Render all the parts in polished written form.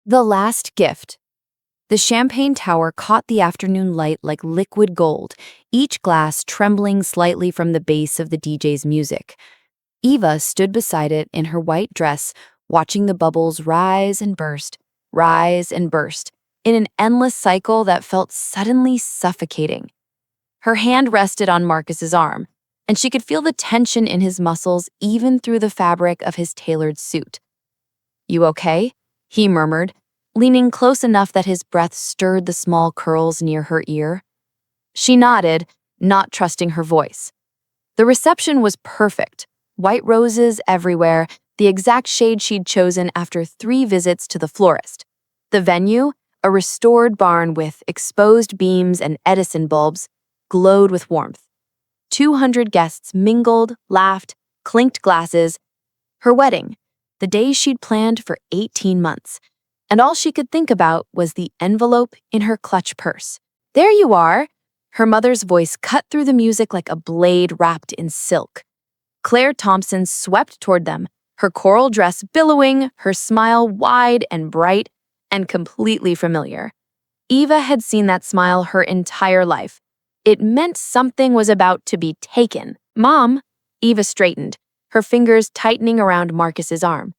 The last gift. The champagne tower caught the afternoon light like liquid gold, each glass trembling slightly from the bass of the DJ's music. Eva stood beside it in her white dress, watching the bubbles rise and burst, in an endless cycle that felt suddenly suffocating. Her hand rested on Marcus's arm, and she could feel the tension in his muscles even through the fabric of his tailored suit. "You okay?" he murmured, leaning close enough that his breath stirred the small curls near her ear. She nodded, not trusting her voice. The reception was perfect. White roses everywhere, the exact shade she'd chosen after 3 visits to the florist. The venue, a restored barn with exposed beams and Edison bulbs, glowed with warmth. 200 guests mingled, laughed, clinked glasses. Her wedding, the day she'd planned for 18 months. And all she could think about was the envelope in her clutch purse. "There you are!" Her mother's voice cut through the music like a blade wrapped in silk. Claire Thompson swept toward them, her coral dress billowing, her smile wide and bright and completely familiar. Eva had seen that smile her entire life. It meant something was about to be taken. "Mom," Eva straightened, her fingers tightening around Marcus's arm.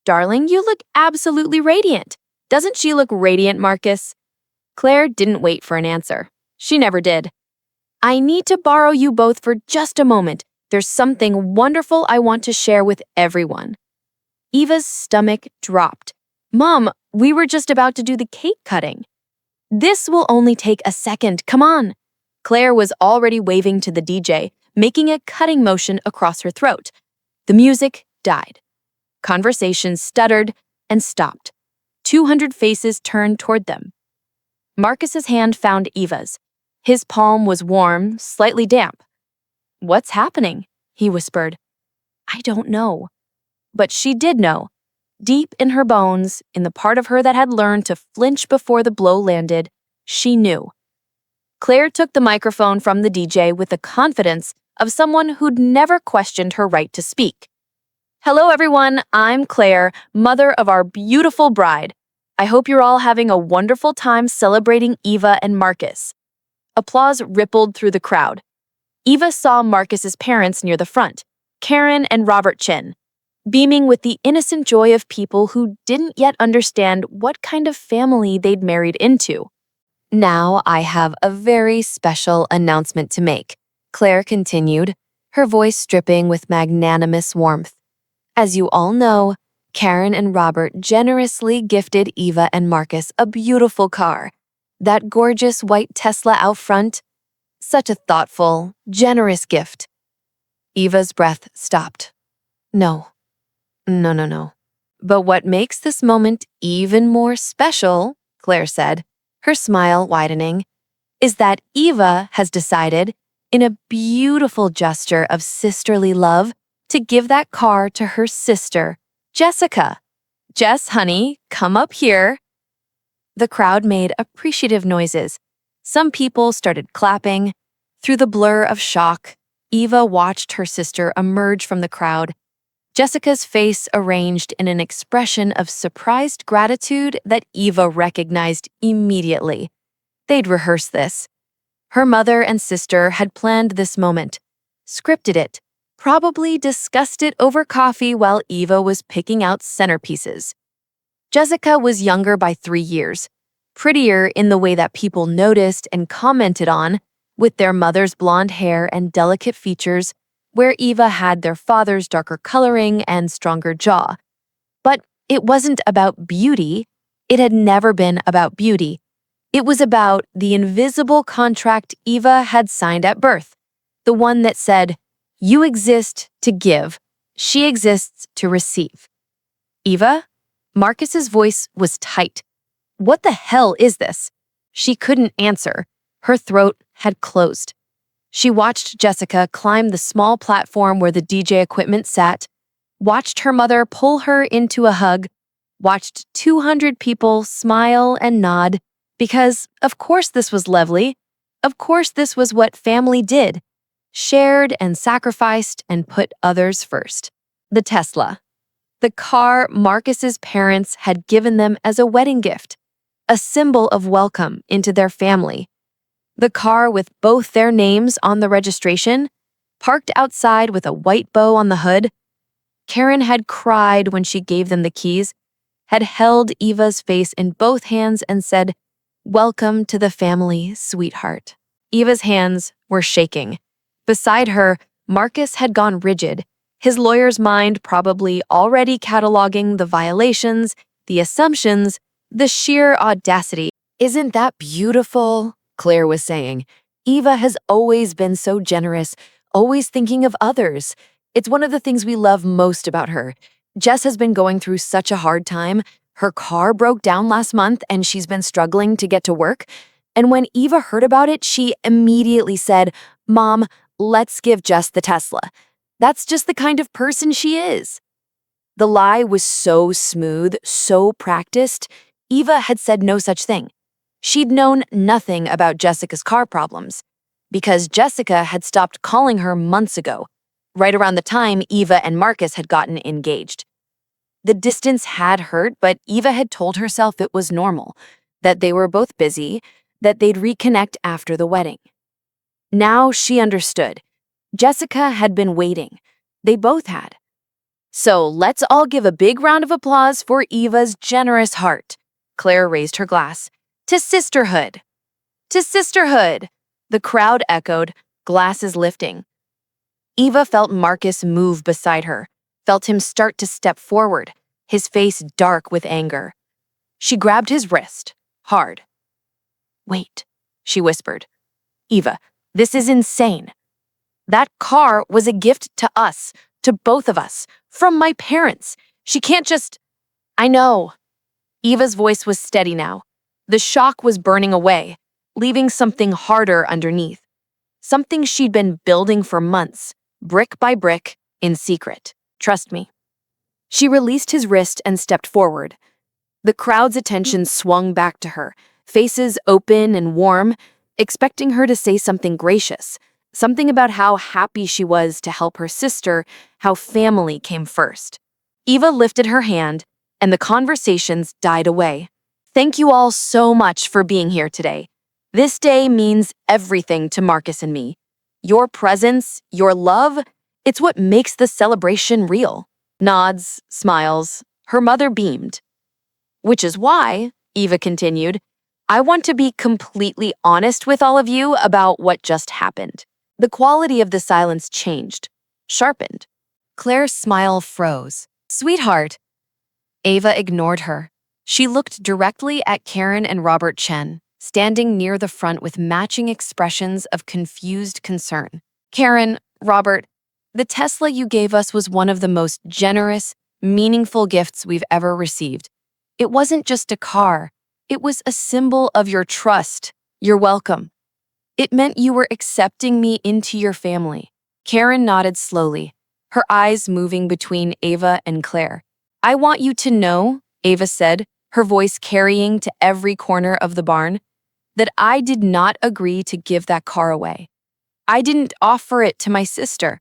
"Darling, you look absolutely radiant. Doesn't she look radiant, Marcus?" Claire didn't wait for an answer. She never did. "I need to borrow you both for just a moment. There's something wonderful I want to share with everyone." Eva's stomach dropped. "Mom, we were just about to do the cake cutting." "This will only take a second, come on." Claire was already waving to the DJ, making a cutting motion across her throat. The music died. Conversation stuttered and stopped. 200 faces turned toward them. Marcus's hand found Eva's. His palm was warm, slightly damp. "What's happening?" he whispered. "I don't know." But she did know. Deep in her bones, in the part of her that had learned to flinch before the blow landed, she knew. Claire took the microphone from the DJ with the confidence of someone who'd never questioned her right to speak. "Hello, everyone. I'm Claire, mother of our beautiful bride. I hope you're all having a wonderful time celebrating Eva and Marcus." Applause rippled through the crowd. Eva saw Marcus's parents near the front, Karen and Robert Chin, beaming with the innocent joy of people who didn't yet understand what kind of family they'd married into. "Now I have a very special announcement to make," Claire continued, her voice dripping with magnanimous warmth. "As you all know, Karen and Robert generously gifted Eva and Marcus a beautiful car. That gorgeous white Tesla out front. Such a thoughtful, generous gift." Eva's breath stopped. No. "But what makes this moment even more special," Claire said, her smile widening, "is that Eva has decided, in a beautiful gesture of sisterly love, to give that car to her sister, Jessica. Jess, honey, come up here." The crowd made appreciative noises. Some people started clapping. Through the blur of shock, Eva watched her sister emerge from the crowd, Jessica's face arranged in an expression of surprised gratitude that Eva recognized immediately. They'd rehearsed this. Her mother and sister had planned this moment, scripted it, probably discussed it over coffee while Eva was picking out centerpieces. Jessica was younger by 3 years, prettier in the way that people noticed and commented on, with their mother's blonde hair and delicate features, where Eva had their father's darker coloring and stronger jaw. But it wasn't about beauty. It had never been about beauty. It was about the invisible contract Eva had signed at birth, the one that said, "You exist to give, she exists to receive." "Eva?" Marcus's voice was tight. "What the hell is this?" She couldn't answer. Her throat had closed. She watched Jessica climb the small platform where the DJ equipment sat, watched her mother pull her into a hug, watched 200 people smile and nod, because of course this was lovely. Of course this was what family did. Shared and sacrificed and put others first. The Tesla. The car Marcus's parents had given them as a wedding gift, a symbol of welcome into their family. The car with both their names on the registration, parked outside with a white bow on the hood. Karen had cried when she gave them the keys, had held Eva's face in both hands and said, "Welcome to the family, sweetheart." Eva's hands were shaking. Beside her, Marcus had gone rigid, his lawyer's mind probably already cataloging the violations, the assumptions, the sheer audacity. "Isn't that beautiful?" Claire was saying. "Eva has always been so generous, always thinking of others. It's one of the things we love most about her. Jess has been going through such a hard time. Her car broke down last month and she's been struggling to get to work. And when Eva heard about it, she immediately said, 'Mom, let's give Jess the Tesla.' That's just the kind of person she is." The lie was so smooth, so practiced. Eva had said no such thing. She'd known nothing about Jessica's car problems, because Jessica had stopped calling her months ago, right around the time Eva and Marcus had gotten engaged. The distance had hurt, but Eva had told herself it was normal, that they were both busy, that they'd reconnect after the wedding. Now she understood. Jessica had been waiting. They both had. "So let's all give a big round of applause for Eva's generous heart." Claire raised her glass. "To sisterhood! To sisterhood!" The crowd echoed, glasses lifting. Eva felt Marcus move beside her, felt him start to step forward, his face dark with anger. She grabbed his wrist, hard. "Wait," she whispered. "Eva, this is insane. That car was a gift to us, to both of us, from my parents. She can't just—" "I know." Eva's voice was steady now. The shock was burning away, leaving something harder underneath. Something she'd been building for months, brick by brick, in secret. "Trust me." She released his wrist and stepped forward. The crowd's attention swung back to her, faces open and warm, expecting her to say something gracious, something about how happy she was to help her sister, how family came first. Eva lifted her hand, and the conversations died away. "Thank you all so much for being here today. This day means everything to Marcus and me. Your presence, your love, it's what makes the celebration real." Nods, smiles. Her mother beamed. "Which is why," Eva continued, "I want to be completely honest with all of you about what just happened." The quality of the silence changed, sharpened. Claire's smile froze. "Sweetheart." Eva ignored her. She looked directly at Karen and Robert Chen, standing near the front with matching expressions of confused concern. "Karen, Robert, the Tesla you gave us was one of the most generous, meaningful gifts we've ever received. It wasn't just a car. It was a symbol of your trust, your welcome. It meant you were accepting me into your family." Karen nodded slowly, her eyes moving between Eva and Claire. "I want you to know," Eva said, her voice carrying to every corner of the barn, "that I did not agree to give that car away. I didn't offer it to my sister.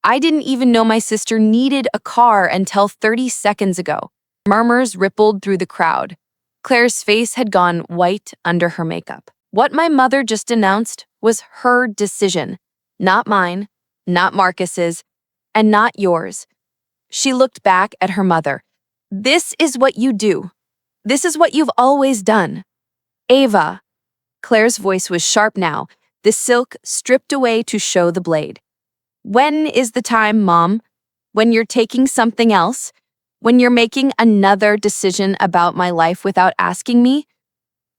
I didn't even know my sister needed a car until 30 seconds ago." Murmurs rippled through the crowd. Claire's face had gone white under her makeup. "What my mother just announced was her decision, not mine, not Marcus's, and not yours." She looked back at her mother. "This is what you do. This is what you've always done." "Eva." Claire's voice was sharp now, the silk stripped away to show the blade. "When is the time, Mom? When you're taking something else? When you're making another decision about my life without asking me?"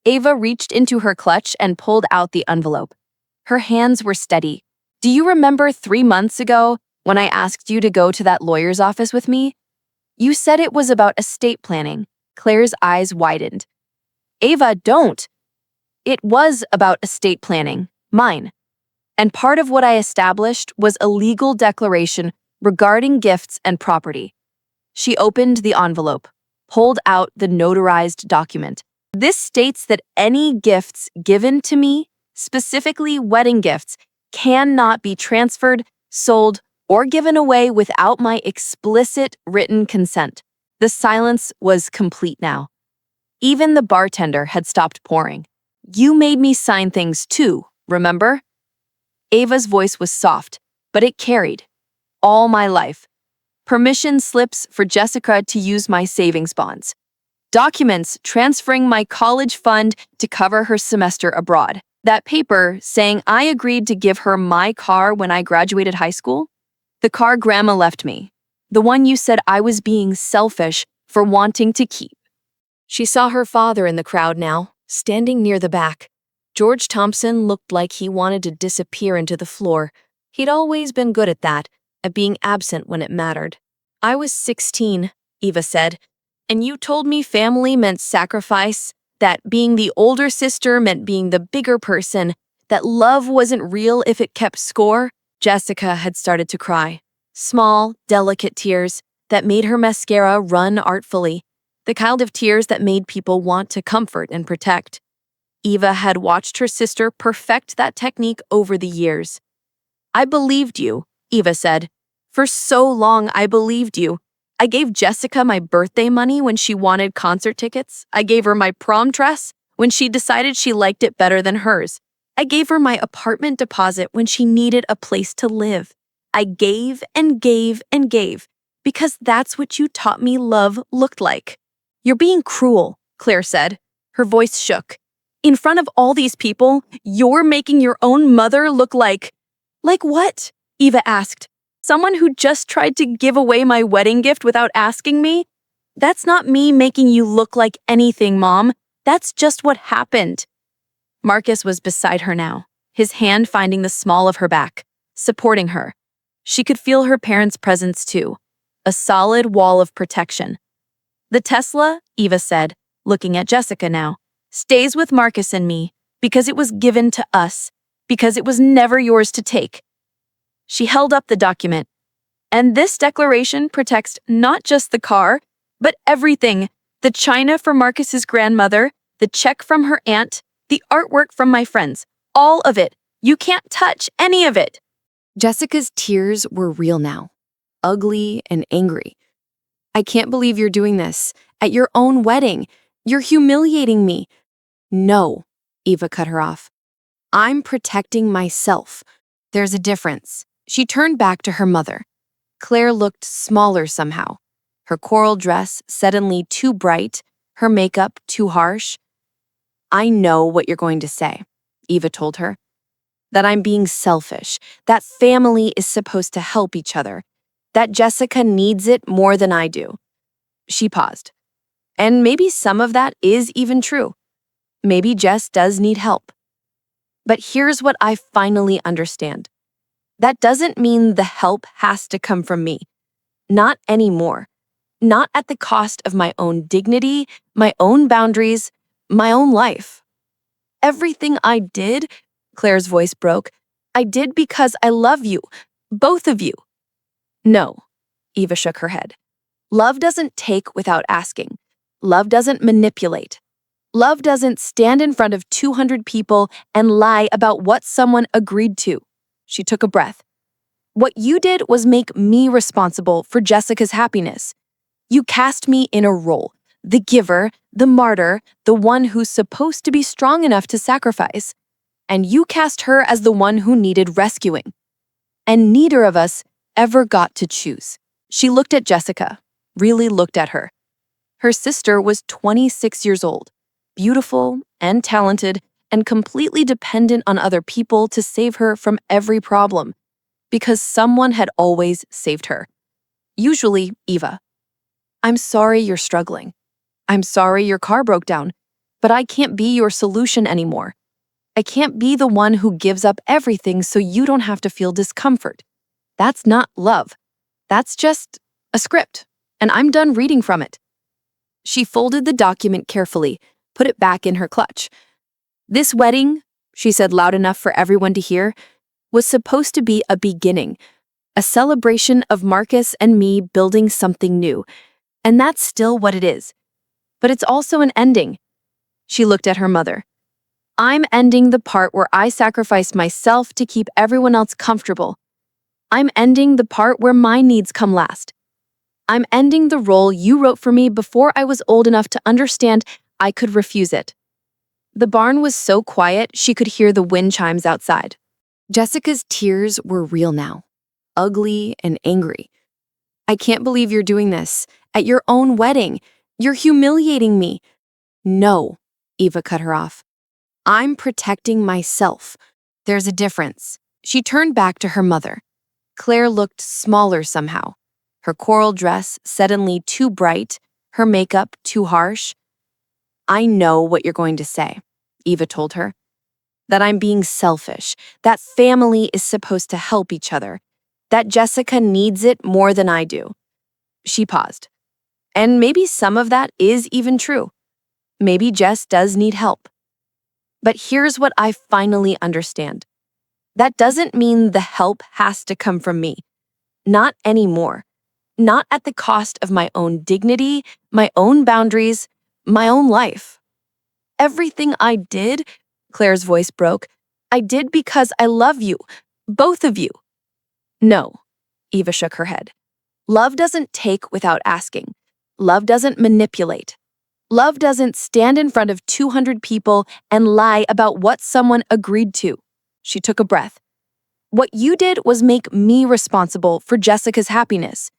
Eva reached into her clutch and pulled out the envelope. Her hands were steady. "Do you remember 3 months ago when I asked you to go to that lawyer's office with me? You said it was about estate planning." Claire's eyes widened. "Eva, don't." "It was about estate planning, mine. And part of what I established was a legal declaration regarding gifts and property." She opened the envelope, pulled out the notarized document. "This states that any gifts given to me, specifically wedding gifts, cannot be transferred, sold, or given away without my explicit written consent. The silence was complete now. Even the bartender had stopped pouring. You made me sign things too, remember? Ava's voice was soft, but it carried. All my life. Permission slips for Jessica to use my savings bonds. Documents transferring my college fund to cover her semester abroad. That paper saying I agreed to give her my car when I graduated high school. The car Grandma left me. The one you said I was being selfish for wanting to keep. She saw her father in the crowd now, standing near the back. George Thompson looked like he wanted to disappear into the floor. He'd always been good at that, at being absent when it mattered. I was 16, Eva said, and you told me family meant sacrifice, that being the older sister meant being the bigger person, that love wasn't real if it kept score. Jessica had started to cry. Small, delicate tears that made her mascara run artfully. The kind of tears that made people want to comfort and protect. Eva had watched her sister perfect that technique over the years. I believed you, Eva said. For so long, I believed you. I gave Jessica my birthday money when she wanted concert tickets. I gave her my prom dress when she decided she liked it better than hers. I gave her my apartment deposit when she needed a place to live. I gave and gave and gave because that's what you taught me love looked like. You're being cruel, Claire said. Her voice shook. In front of all these people, you're making your own mother look like... Like what? Eva asked. Someone who just tried to give away my wedding gift without asking me? That's not me making you look like anything, Mom. That's just what happened. Marcus was beside her now, his hand finding the small of her back, supporting her. She could feel her parents' presence too, a solid wall of protection. The Tesla, Eva said, looking at Jessica now, stays with Marcus and me because it was given to us, because it was never yours to take. She held up the document. And this declaration protects not just the car, but everything. The china for Marcus's grandmother, the check from her aunt, the artwork from my friends, all of it. You can't touch any of it. Jessica's tears were real now, ugly and angry. I can't believe you're doing this. At your own wedding. You're humiliating me. No, Eva cut her off. I'm protecting myself. There's a difference. She turned back to her mother. Claire looked smaller somehow. Her coral dress suddenly too bright, her makeup too harsh. I know what you're going to say, Eva told her. That I'm being selfish, that family is supposed to help each other, that Jessica needs it more than I do. She paused. And maybe some of that is even true. Maybe Jess does need help. But here's what I finally understand. That doesn't mean the help has to come from me. Not anymore. Not at the cost of my own dignity, my own boundaries, my own life. Everything I did, Claire's voice broke, I did because I love you, both of you. No, Eva shook her head. Love doesn't take without asking. Love doesn't manipulate. Love doesn't stand in front of 200 people and lie about what someone agreed to. She took a breath. What you did was make me responsible for Jessica's happiness. You cast me in a role, the giver, the martyr, the one who's supposed to be strong enough to sacrifice. And you cast her as the one who needed rescuing. And neither of us ever got to choose. She looked at Jessica, really looked at her. Her sister was 26 years old, beautiful and talented, and completely dependent on other people to save her from every problem, because someone had always saved her. Usually, Eva. I'm sorry you're struggling. I'm sorry your car broke down, but I can't be your solution anymore. I can't be the one who gives up everything so you don't have to feel discomfort. That's not love. That's just a script, and I'm done reading from it. She folded the document carefully, put it back in her clutch. This wedding, she said loud enough for everyone to hear, was supposed to be a beginning, a celebration of Marcus and me building something new. And that's still what it is. But it's also an ending. She looked at her mother. I'm ending the part where I sacrifice myself to keep everyone else comfortable. I'm ending the part where my needs come last. I'm ending the role you wrote for me before I was old enough to understand I could refuse it. The barn was so quiet she could hear the wind chimes outside. Jessica's tears were real now, ugly and angry. I can't believe you're doing this. At your own wedding. You're humiliating me. No, Eva cut her off. I'm protecting myself. There's a difference. She turned back to her mother. Claire looked smaller somehow. Her coral dress suddenly too bright, her makeup too harsh. I know what you're going to say, Eva told her. That I'm being selfish, that family is supposed to help each other, that Jessica needs it more than I do. She paused. And maybe some of that is even true. Maybe Jess does need help. But here's what I finally understand. That doesn't mean the help has to come from me. Not anymore. Not at the cost of my own dignity, my own boundaries, my own life. Everything I did, Claire's voice broke, I did because I love you, both of you. No, Eva shook her head. Love doesn't take without asking. Love doesn't manipulate. Love doesn't stand in front of 200 people and lie about what someone agreed to. She took a breath. What you did was make me responsible for Jessica's happiness.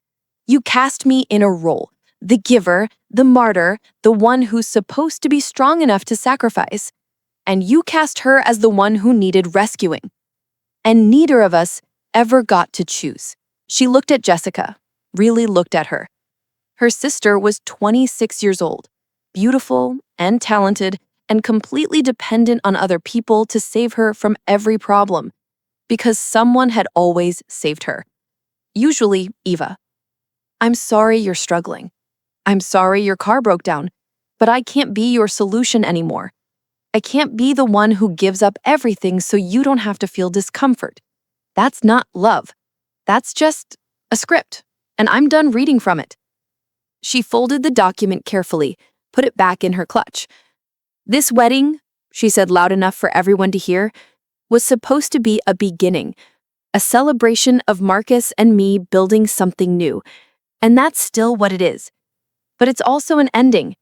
You cast me in a role, the giver, the martyr, the one who's supposed to be strong enough to sacrifice. And you cast her as the one who needed rescuing. And neither of us ever got to choose. She looked at Jessica, really looked at her. Her sister was 26 years old, beautiful and talented, and completely dependent on other people to save her from every problem, because someone had always saved her. Usually, Eva. I'm sorry you're struggling. I'm sorry your car broke down, but I can't be your solution anymore. I can't be the one who gives up everything so you don't have to feel discomfort. That's not love. That's just a script, and I'm done reading from it. She folded the document carefully, put it back in her clutch. This wedding, she said loud enough for everyone to hear, was supposed to be a beginning, a celebration of Marcus and me building something new. And that's still what it is. But it's also an ending.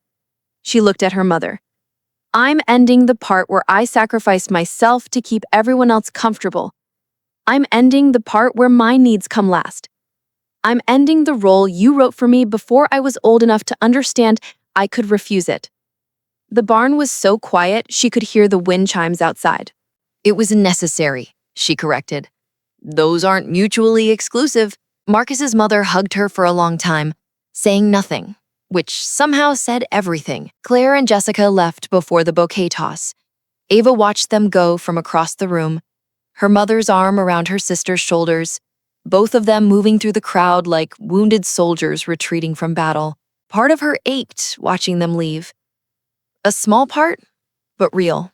She looked at her mother. I'm ending the part where I sacrifice myself to keep everyone else comfortable. I'm ending the part where my needs come last. I'm ending the role you wrote for me before I was old enough to understand I could refuse it. The barn was so quiet she could hear the wind chimes outside. It was necessary, she corrected. Those aren't mutually exclusive. Marcus's mother hugged her for a long time, saying nothing, which somehow said everything. Claire and Jessica left before the bouquet toss. Ava watched them go from across the room, her mother's arm around her sister's shoulders, both of them moving through the crowd like wounded soldiers retreating from battle. Part of her ached watching them leave. A small part, but real.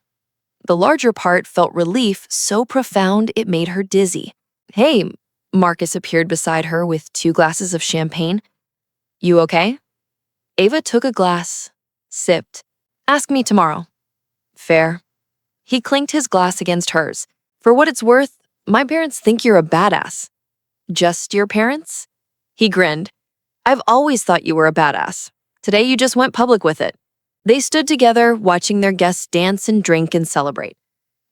The larger part felt relief so profound it made her dizzy. Hey, Marcus appeared beside her with 2 glasses of champagne. You okay? Ava took a glass, sipped. Ask me tomorrow. Fair. He clinked his glass against hers. For what it's worth, my parents think you're a badass. Just your parents? He grinned. I've always thought you were a badass. Today you just went public with it. They stood together, watching their guests dance and drink and celebrate.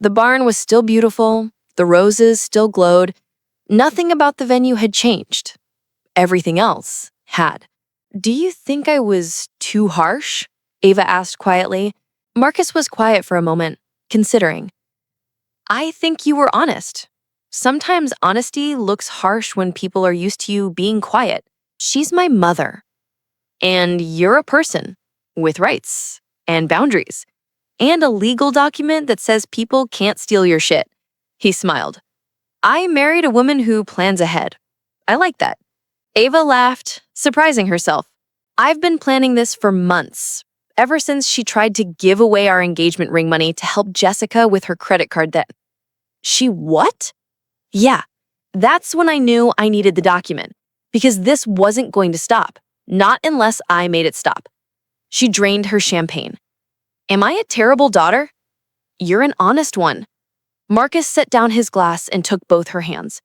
The barn was still beautiful, the roses still glowed. Nothing about the venue had changed. Everything else had. Do you think I was too harsh? Ava asked quietly. Marcus was quiet for a moment, considering. I think you were honest. Sometimes honesty looks harsh when people are used to you being quiet. She's my mother. And you're a person with rights and boundaries and a legal document that says people can't steal your shit. He smiled. I married a woman who plans ahead. I like that. Ava laughed, surprising herself. I've been planning this for months, ever since she tried to give away our engagement ring money to help Jessica with her credit card debt. She what? Yeah, that's when I knew I needed the document, because this wasn't going to stop, not unless I made it stop. She drained her champagne. Am I a terrible daughter? You're an honest one. Marcus set down his glass and took both her hands.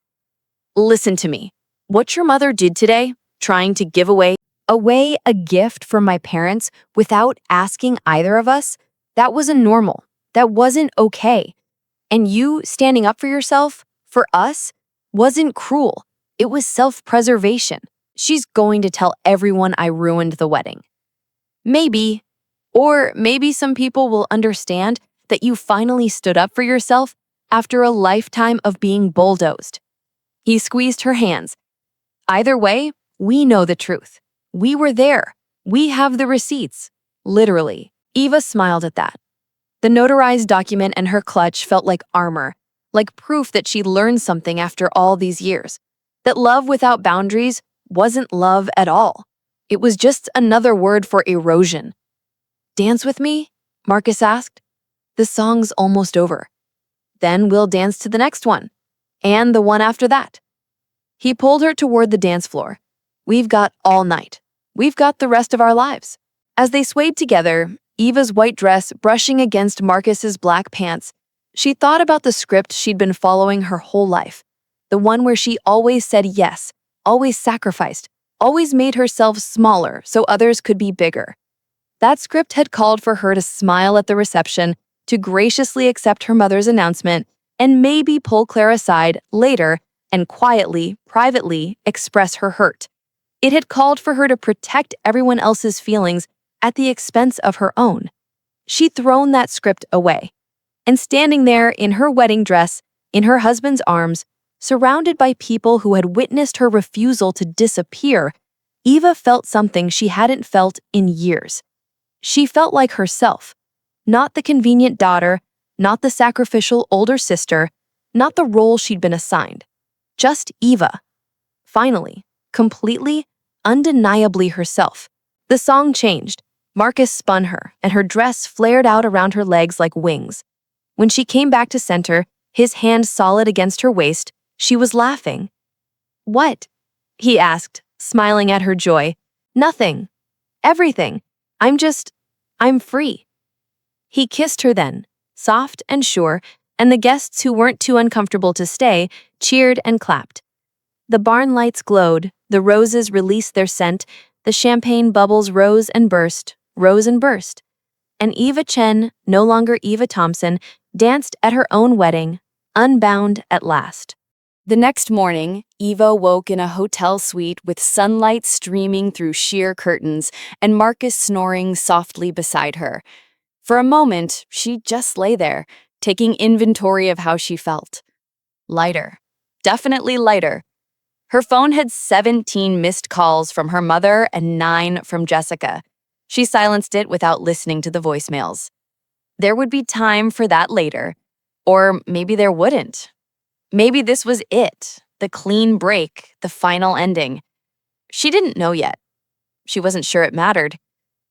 Listen to me. What your mother did today, trying to give away a gift from my parents without asking either of us, that wasn't normal. That wasn't okay. And you standing up for yourself, for us, wasn't cruel. It was self-preservation. She's going to tell everyone I ruined the wedding. Maybe, or maybe some people will understand that you finally stood up for yourself after a lifetime of being bulldozed. He squeezed her hands. Either way, we know the truth. We were there. We have the receipts. Literally. Eva smiled at that. The notarized document in her clutch felt like armor, like proof that she'd learned something after all these years. That love without boundaries wasn't love at all. It was just another word for erosion. Dance with me? Marcus asked. The song's almost over. Then we'll dance to the next one. And the one after that. He pulled her toward the dance floor. We've got all night. We've got the rest of our lives. As they swayed together, Eva's white dress brushing against Marcus's black pants, she thought about the script she'd been following her whole life. The one where she always said yes, always sacrificed, always made herself smaller so others could be bigger. That script had called for her to smile at the reception, to graciously accept her mother's announcement, and maybe pull Claire aside later and quietly, privately express her hurt. It had called for her to protect everyone else's feelings at the expense of her own. She'd thrown that script away. And standing there in her wedding dress, in her husband's arms, surrounded by people who had witnessed her refusal to disappear, Eva felt something she hadn't felt in years. She felt like herself, not the convenient daughter, not the sacrificial older sister, not the role she'd been assigned. Just Eva. Finally, completely, undeniably herself. The song changed. Marcus spun her, and her dress flared out around her legs like wings. When she came back to center, his hand solid against her waist, she was laughing. "What?" he asked, smiling at her joy. "Nothing. Everything. I'm free." He kissed her then, soft and sure, and the guests who weren't too uncomfortable to stay cheered and clapped. The barn lights glowed, the roses released their scent, the champagne bubbles rose and burst, and Eva Chen, no longer Eva Thompson, danced at her own wedding, unbound at last. The next morning, Eva woke in a hotel suite with sunlight streaming through sheer curtains and Marcus snoring softly beside her. For a moment, she just lay there, taking inventory of how she felt. Lighter. Definitely lighter. Her phone had 17 missed calls from her mother and 9 from Jessica. She silenced it without listening to the voicemails. There would be time for that later. Or maybe there wouldn't. Maybe this was it, the clean break, the final ending. She didn't know yet. She wasn't sure it mattered.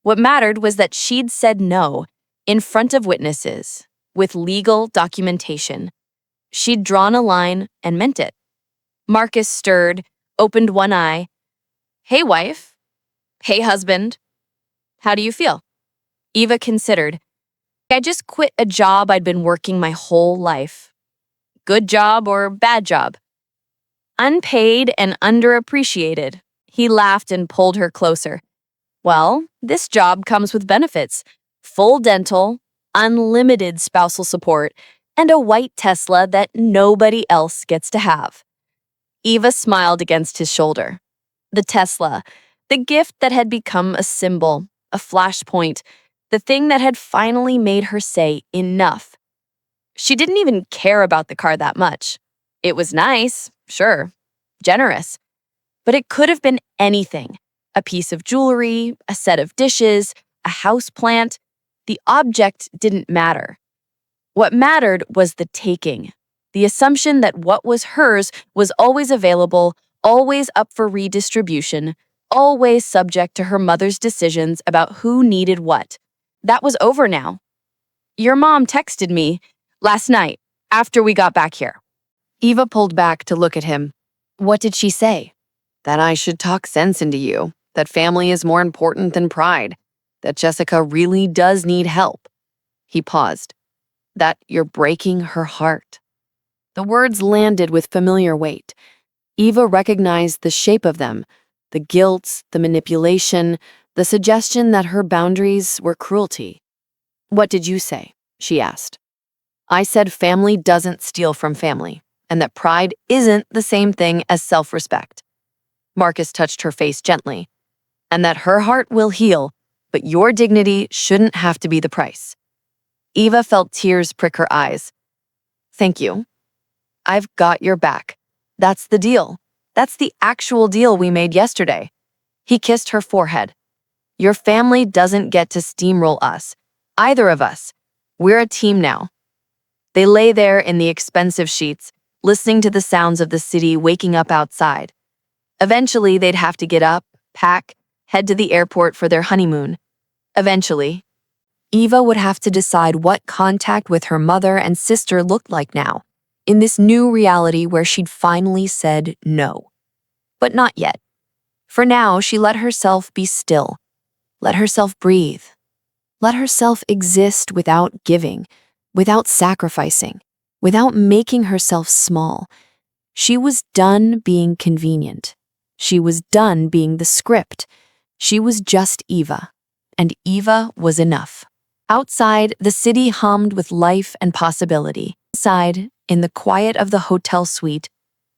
What mattered was that she'd said no, in front of witnesses, with legal documentation. She'd drawn a line and meant it. Marcus stirred, opened one eye. "Hey, wife. Hey, husband. How do you feel?" Eva considered. "I just quit a job I'd been working my whole life. Good job or bad job?" "Unpaid and underappreciated." He laughed and pulled her closer. "Well, this job comes with benefits. Full dental, unlimited spousal support, and a white Tesla that nobody else gets to have." Eva smiled against his shoulder. The Tesla, the gift that had become a symbol, a flashpoint, the thing that had finally made her say enough. She didn't even care about the car that much. It was nice, sure, generous, but it could have been anything. A piece of jewelry, a set of dishes, a house plant. The object didn't matter. What mattered was the taking, the assumption that what was hers was always available, always up for redistribution, always subject to her mother's decisions about who needed what. That was over now. "Your mom texted me last night, after we got back here." Eva pulled back to look at him. "What did she say?" "That I should talk sense into you, that family is more important than pride, that Jessica really does need help." He paused. "That you're breaking her heart." The words landed with familiar weight. Eva recognized the shape of them, the guilt, the manipulation, the suggestion that her boundaries were cruelty. "What did you say?" she asked. "I said family doesn't steal from family, and that pride isn't the same thing as self-respect." Marcus touched her face gently. "And that her heart will heal, but your dignity shouldn't have to be the price." Eva felt tears prick her eyes. "Thank you. I've got your back. That's the deal. That's the actual deal we made yesterday." He kissed her forehead. "Your family doesn't get to steamroll us. Either of us. We're a team now." They lay there in the expensive sheets, listening to the sounds of the city waking up outside. Eventually, they'd have to get up, pack, head to the airport for their honeymoon. Eventually, Eva would have to decide what contact with her mother and sister looked like now, in this new reality where she'd finally said no. But not yet. For now, she let herself be still, let herself breathe, let herself exist without giving, without sacrificing, without making herself small. She was done being convenient. She was done being the script. She was just Eva, and Eva was enough. Outside, the city hummed with life and possibility. Inside, in the quiet of the hotel suite,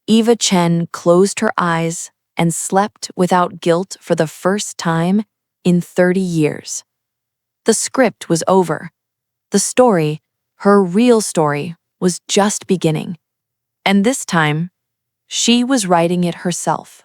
Eva Chen closed her eyes and slept without guilt for the first time in 30 years. The script was over. The story, her real story, was just beginning. And this time, she was writing it herself.